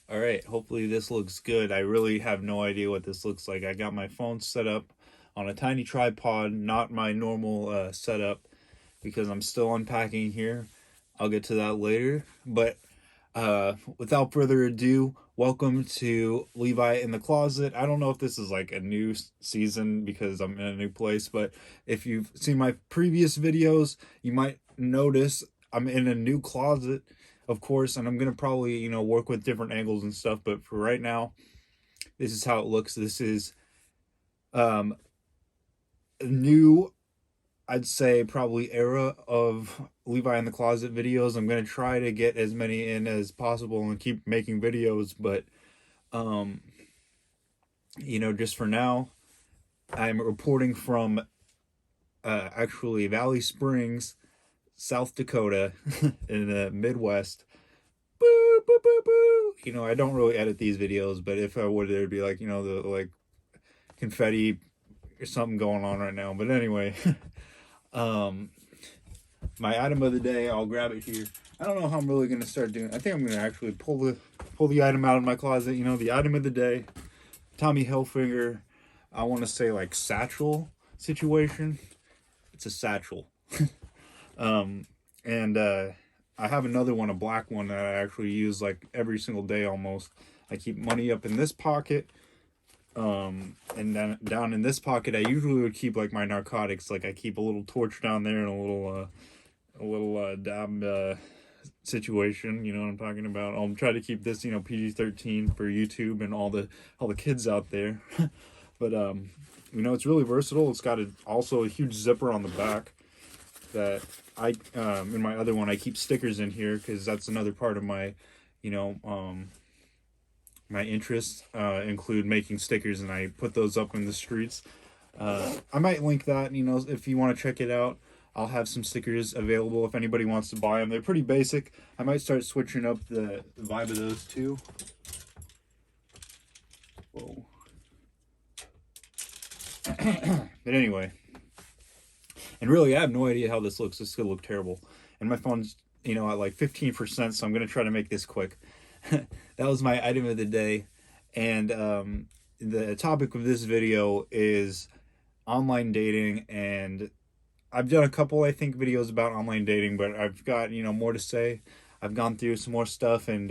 All right, hopefully this looks good. I really have no idea what this looks like. I got my phone set up on a tiny tripod, not my normal setup, because I'm still unpacking here. I'll get to that later. But without further ado, welcome to Levi in the Closet. I don't know if this is like a new season because I'm in a new place, but if you've seen my previous videos, you might notice I'm in a new closet, of course, and I'm gonna probably, work with different angles and stuff. But for right now, this is how it looks. This is um, a new, I'd say, probably era of Levi in the Closet videos. I'm gonna try to get as many in as possible and keep making videos, but um, just for now, I'm reporting from actually Valley Springs, South Dakota, in the Midwest. Boo, boo, boo, boo. I don't really edit these videos, but if I would, there'd be like, the like confetti or something going on right now. But anyway, um, my item of the day, I'll grab it here. I don't know how I'm really gonna start doing. I think I'm gonna actually pull the item out of my closet. The item of the day, Tommy Hilfiger. I want to say like satchel situation. It's a satchel. Um, and I have another one, a black one that I actually use like every single day almost. I keep money up in this pocket. And then down in this pocket, I usually would keep like my narcotics. Like I keep a little torch down there and a little dab situation. You know what I'm talking about. I'll try to keep this, PG-13 for YouTube and all the kids out there. But it's really versatile. It's got also a huge zipper on the back that in my other one I keep stickers in here because that's another part of my, you know, my interests include making stickers, and I put those up in the streets. I might link that, if you want to check it out. I'll have some stickers available if anybody wants to buy them. They're pretty basic. I might start switching up the vibe of those too. Whoa. But anyway, and really, I have no idea how this looks. This could look terrible. And my phone's, at like 15%, so I'm going to try to make this quick. That was my item of the day. And the topic of this video is online dating. And I've done a couple, I think, videos about online dating, but I've got, more to say. I've gone through some more stuff and,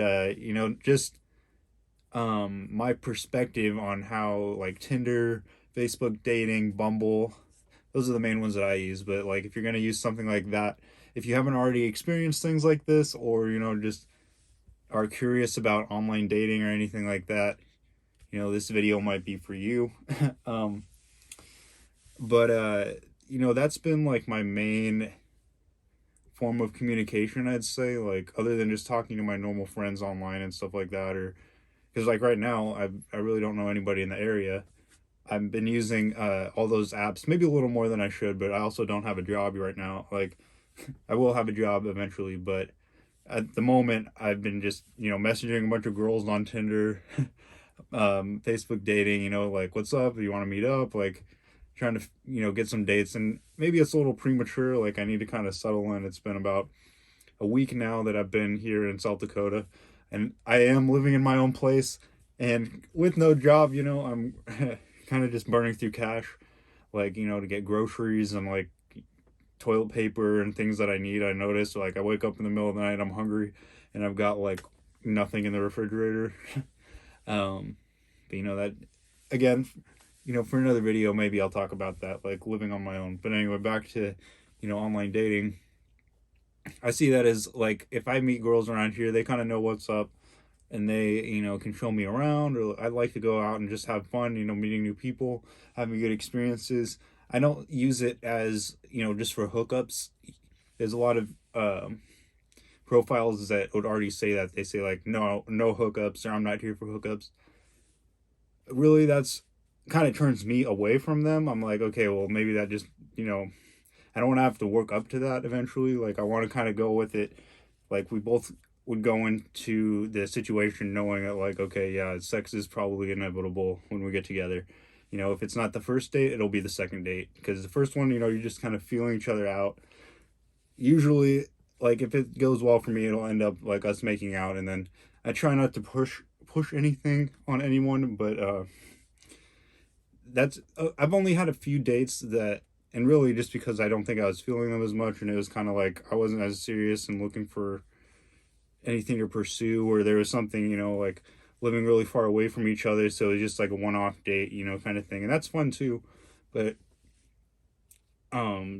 just my perspective on how, like, Tinder, Facebook dating, Bumble, those are the main ones that I use. But like, if you're gonna use something like that, if you haven't already experienced things like this, or just are curious about online dating or anything like that, this video might be for you. um, but that's been like my main form of communication, I'd say. Like, other than just talking to my normal friends online and stuff like that, or because like right now, I really don't know anybody in the area. I've been using all those apps, maybe a little more than I should, but I also don't have a job right now. Like, I will have a job eventually, but at the moment, I've been just, messaging a bunch of girls on Tinder, Facebook dating, like, what's up? Do you want to meet up? Like, trying to, get some dates. And maybe it's a little premature. Like, I need to kind of settle in. It's been about a week now that I've been here in South Dakota, and I am living in my own place. And with no job, I'm kind of just burning through cash, like, to get groceries and like toilet paper and things that I need. I notice, like, I wake up in the middle of the night, I'm hungry, and I've got like nothing in the refrigerator. um, but that again, for another video, maybe I'll talk about that, like living on my own. But anyway, back to, online dating. I see that as like, if I meet girls around here, they kind of know what's up and they, can show me around, or I like to go out and just have fun, meeting new people, having good experiences. I don't use it as, just for hookups. There's a lot of profiles that would already say that. They say like, no hookups, or I'm not here for hookups. Really, that's kind of turns me away from them. I'm like, okay, well, maybe that just, I don't want to have to work up to that eventually. Like, I want to kind of go with it. Like, we both would go into the situation knowing that, like, okay, yeah, sex is probably inevitable when we get together. If it's not the first date, it'll be the second date, because the first one, you're just kind of feeling each other out. Usually, like, if it goes well for me, it'll end up like us making out, and then I try not to push anything on anyone, but that's I've only had a few dates that, and really just because I don't think I was feeling them as much, and it was kind of like I wasn't as serious and looking for anything to pursue, or there was something, like living really far away from each other, so it was just like a one-off date, kind of thing, and that's fun too. But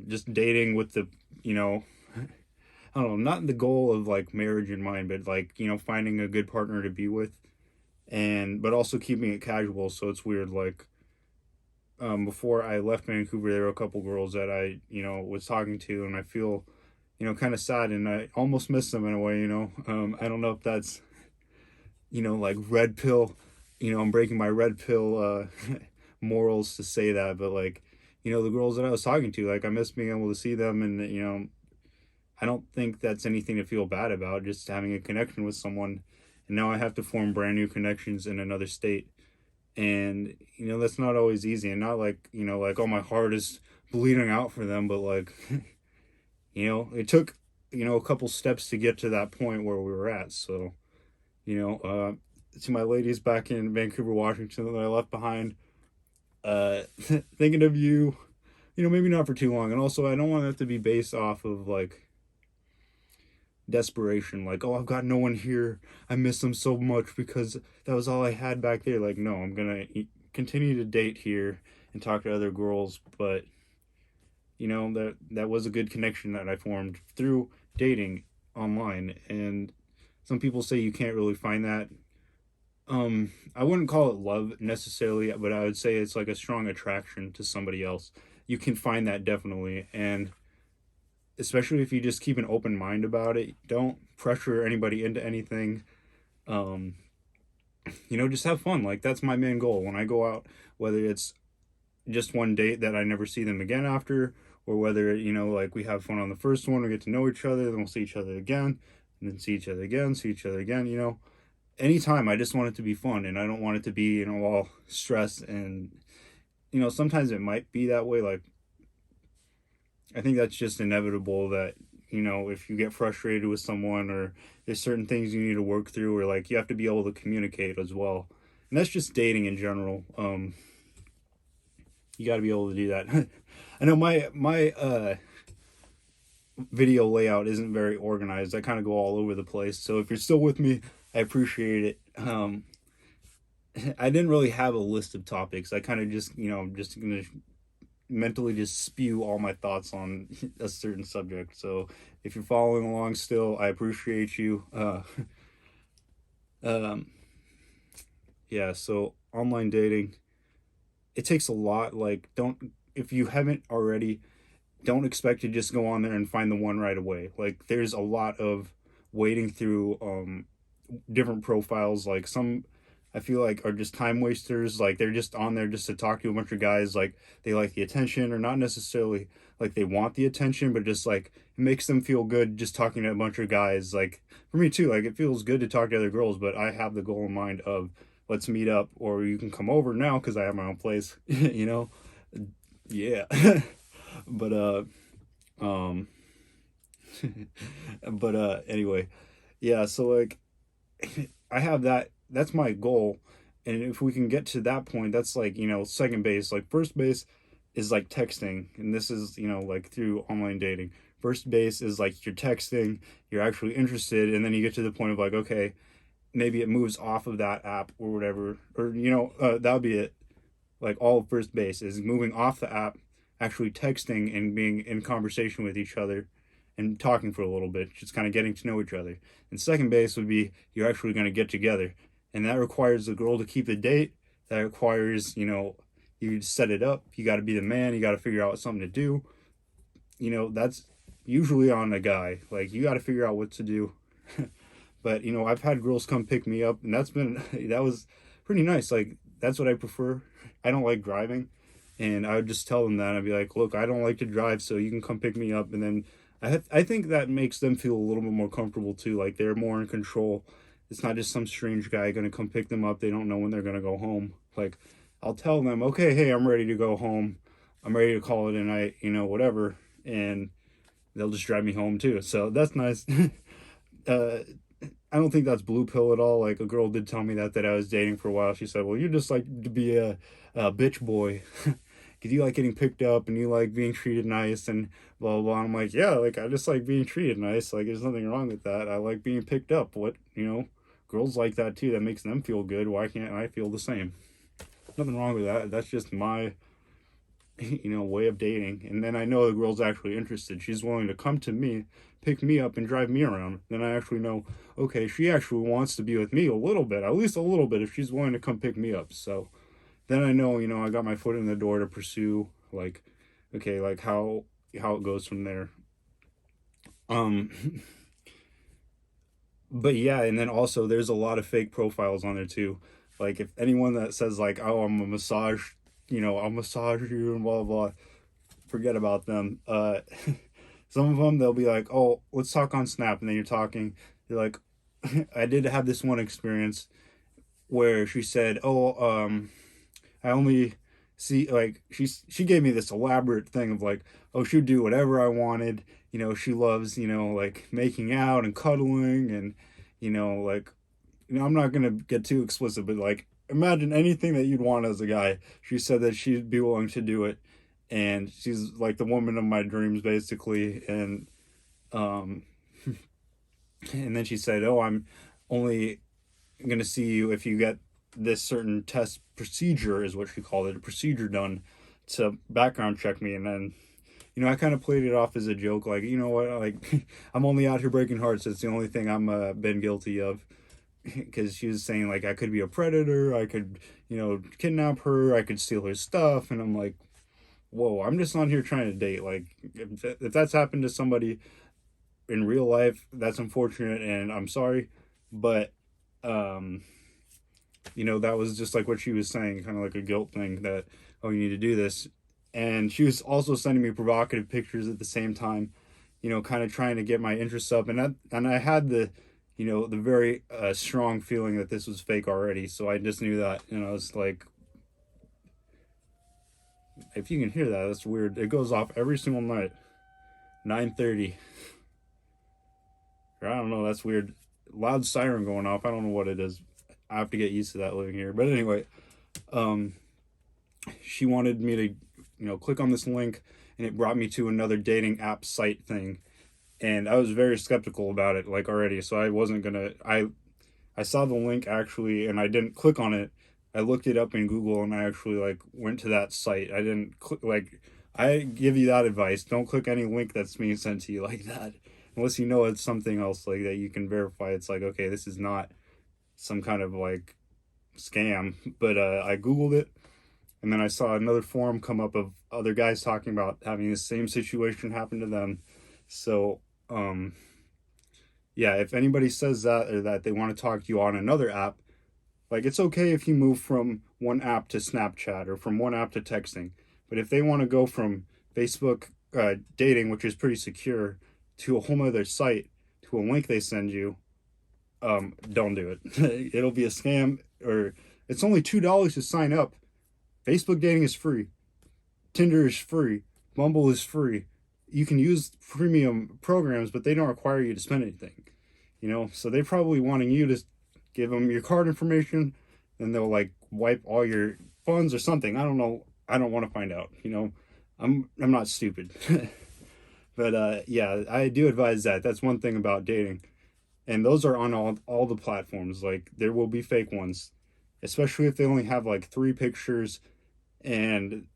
just dating with the, I don't know, not the goal of like marriage in mind, but like, finding a good partner to be with, and but also keeping it casual. So it's weird, like before I left Vancouver, there were a couple girls that I, was talking to, and I feel, kind of sad, and I almost miss them in a way. I don't know if that's, like red pill, I'm breaking my red pill morals to say that, but like, the girls that I was talking to, like I miss being able to see them, and I don't think that's anything to feel bad about, just having a connection with someone. And now I have to form brand new connections in another state. And, that's not always easy. And not like, like, oh, my heart is bleeding out for them. But like, it took, a couple steps to get to that point where we were at. So, to my ladies back in Vancouver, Washington that I left behind, thinking of you, maybe not for too long. And also, I don't want that to be based off of like, desperation, like, oh, I've got no one here, I miss them so much because that was all I had back there. Like, no, I'm gonna continue to date here and talk to other girls, but that was a good connection that I formed through dating online. And some people say you can't really find that. I wouldn't call it love necessarily, but I would say it's like a strong attraction to somebody else. You can find that definitely, and especially if you just keep an open mind about it, don't pressure anybody into anything. um just have fun. Like, that's my main goal when I go out, whether it's just one date that I never see them again after, or whether, like, we have fun on the first one, we get to know each other, then we'll see each other again, and then see each other again, see each other again. Anytime, I just want it to be fun, and I don't want it to be, all stress. And sometimes it might be that way. Like, I think that's just inevitable that, if you get frustrated with someone, or there's certain things you need to work through, or like you have to be able to communicate as well. And that's just dating in general. You got to be able to do that. I know my video layout isn't very organized. I kind of go all over the place. So if you're still with me, I appreciate it. I didn't really have a list of topics. I kind of just, just gonna mentally just spew all my thoughts on a certain subject. So if you're following along still, I appreciate you. Um, yeah, so online dating, it takes a lot. Like, don't, if you haven't already, don't expect to just go on there and find the one right away. Like, there's a lot of wading through different profiles. Like, some I feel like are just time wasters. Like, they're just on there just to talk to a bunch of guys. Like, they like the attention, or not necessarily like they want the attention, but just like it makes them feel good just talking to a bunch of guys. Like, for me too, like it feels good to talk to other girls, but I have the goal in mind of, let's meet up, or you can come over now because I have my own place. Yeah. But um but anyway, yeah, so like I have that. That's my goal. And if we can get to that point, that's like, second base. Like, first base is like texting. And this is, like through online dating. First base is like you're texting, you're actually interested. And then you get to the point of like, okay, maybe it moves off of that app or whatever. Or, that would be it. Like, all of first base is moving off the app, actually texting and being in conversation with each other and talking for a little bit, just kind of getting to know each other. And second base would be you're actually going to get together. And that requires the girl to keep the date. That requires, you set it up. You got to be the man. You got to figure out something to do. That's usually on a guy. Like, you got to figure out what to do. But, I've had girls come pick me up, and that was pretty nice. Like, that's what I prefer. I don't like driving. And I would just tell them that. I'd be like, look, I don't like to drive, so you can come pick me up. And then I think that makes them feel a little bit more comfortable too. Like, they're more in control. It's not just some strange guy going to come pick them up. They don't know when they're going to go home. Like, I'll tell them, okay, hey, I'm ready to go home. I'm ready to call it a night, whatever. And they'll just drive me home too. So that's nice. uh, I don't think that's blue pill at all. Like, a girl did tell me that I was dating for a while. She said, "Well, you just like to be a bitch boy, because you like getting picked up and you like being treated nice and blah blah blah." I'm like, yeah, like I just like being treated nice. Like, there's nothing wrong with that. I like being picked up. What, girls like that too. That makes them feel good. Why can't I feel the same? Nothing wrong with that. That's just my way of dating. And then I know the girl's actually interested. She's willing to come to me, pick me up, and drive me around. Then I actually know, okay, she actually wants to be with me a little bit, at least a little bit, if she's willing to come pick me up. So then I know, I got my foot in the door to pursue, like, okay, like how it goes from there. Um, but yeah, and then also there's a lot of fake profiles on there too. Like, if anyone that says like, "Oh, I'm a massage," I'll massage you and blah blah, forget about them. Some of them, they'll be like, "Oh, let's talk on Snap," and then you're talking. You're like, I did have this one experience where she said, "Oh, I only see," like, she gave me this elaborate thing of like, "Oh, she'd do whatever I wanted." She loves, like making out and cuddling and, like, I'm not gonna get too explicit, but like, imagine anything that you'd want as a guy. She said that she'd be willing to do it, and she's like the woman of my dreams, basically. Um, and then she said, "Oh, I'm only gonna see you if you get this certain test procedure," is what she called it, a procedure done to background check me. And then, I kind of played it off as a joke, like, you know what, like, I'm only out here breaking hearts. It's the only thing I'm been guilty of. Because she was saying like, I could be a predator, I could, kidnap her, I could steal her stuff, and I'm like, whoa, I'm just not here trying to date. Like, if that's happened to somebody in real life, that's unfortunate, and I'm sorry, but um, that was just like what she was saying, kind of like a guilt thing that, oh, you need to do this. And she was also sending me provocative pictures at the same time, kind of trying to get my interest up. And I had the very strong feeling that this was fake already. So I just knew that, and I was like, if you can hear that, that's weird. It goes off every single night, 9:30. I don't know. That's weird. Loud siren going off. I don't know what it is. I have to get used to that living here. But anyway, um, she wanted me to, click on this link, and it brought me to another dating app site thing. And I was very skeptical about it, like, already. So I wasn't gonna. I saw the link actually, and I didn't click on it. I looked it up in Google, and I actually like went to that site. I didn't click, like, I give you that advice. Don't click any link that's being sent to you like that, unless you know it's something else like that you can verify. It's like, okay, this is not some kind of like scam. But I Googled it, and then I saw another forum come up of other guys talking about having the same situation happen to them. So yeah, if anybody says that, or that they want to talk to you on another app, like, it's okay if you move from one app to Snapchat or from one app to texting. But if they want to go from Facebook dating, which is pretty secure, to a whole other site, to a link they send you, don't do it. It'll be a scam, or it's only $2 to sign up. Facebook dating is free. Tinder is free. Bumble is free. You can use premium programs, but they don't require you to spend anything. So they're probably wanting you to give them your card information, and they'll like wipe all your funds or something. I don't know. I don't want to find out. I'm not stupid. But yeah, I do advise that. That's one thing about dating, and those are on all the platforms. Like, there will be fake ones, especially if they only have like three pictures. And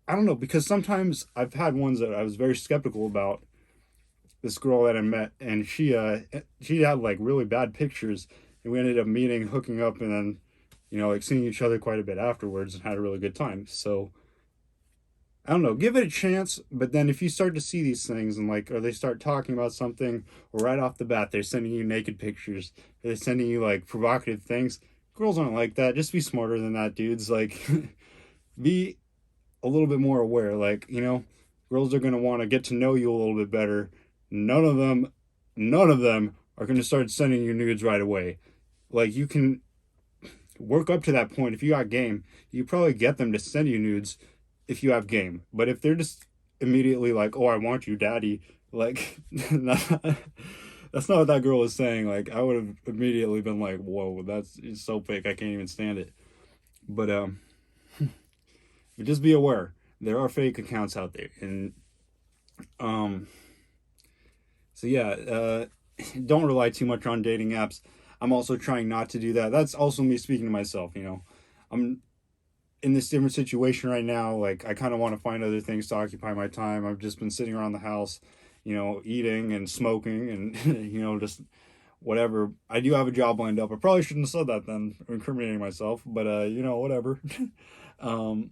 I don't know, because sometimes I've had ones that I was very skeptical about. This girl that I met, and she had like really bad pictures, and we ended up meeting, hooking up, and then, like, seeing each other quite a bit afterwards, and had a really good time. So I don't know, give it a chance. But then if you start to see these things, and like, or they start talking about something, or right off the bat they're sending you naked pictures, or they're sending you like provocative things, girls aren't like that. Just be smarter than that, dudes. Like, be a little bit more aware. Like, girls are going to want to get to know you a little bit better. None of them are going to start sending you nudes right away. Like, you can work up to that point. If you got game, you probably get them to send you nudes if you have game. But if they're just immediately like, "Oh, I want you, daddy," like, that's That's not what that girl was saying. Like, I would have immediately been like, whoa, that's it's so fake. I can't even stand it. But but just be aware. There are fake accounts out there. And um so yeah, don't rely too much on dating apps. I'm also trying not to do that. That's also me speaking to myself, you know. I'm in this different situation right now. Like, I kind of want to find other things to occupy my time. I've just been sitting around the house, you know, eating and smoking and you know, just whatever. I do have a job lined up. I probably shouldn't have said that then, incriminating myself, but you know, whatever. um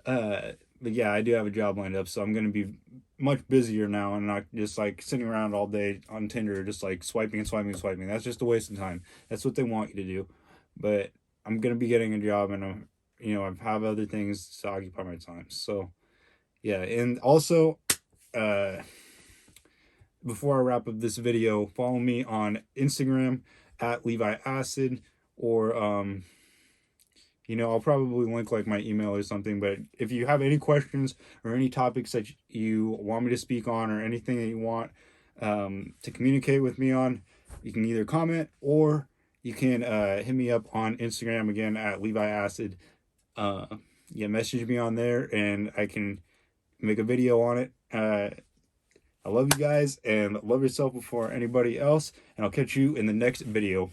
but yeah, I do have a job lined up, so I'm gonna be much busier now and not just like sitting around all day on Tinder, just like swiping and swiping and swiping. That's just a waste of time. That's what they want you to do. But I'm gonna be getting a job, and you know, I have other things to occupy my time. So yeah, and also, uh, before I wrap up this video, follow me on Instagram at Levi Acid, or you know, I'll probably link like my email or something. But if you have any questions or any topics that you want me to speak on, or anything that you want to communicate with me on, you can either comment, or you can hit me up on Instagram again at Levi Acid. Yeah, message me on there and I can make a video on it. I love you guys, and love yourself before anybody else. And I'll catch you in the next video.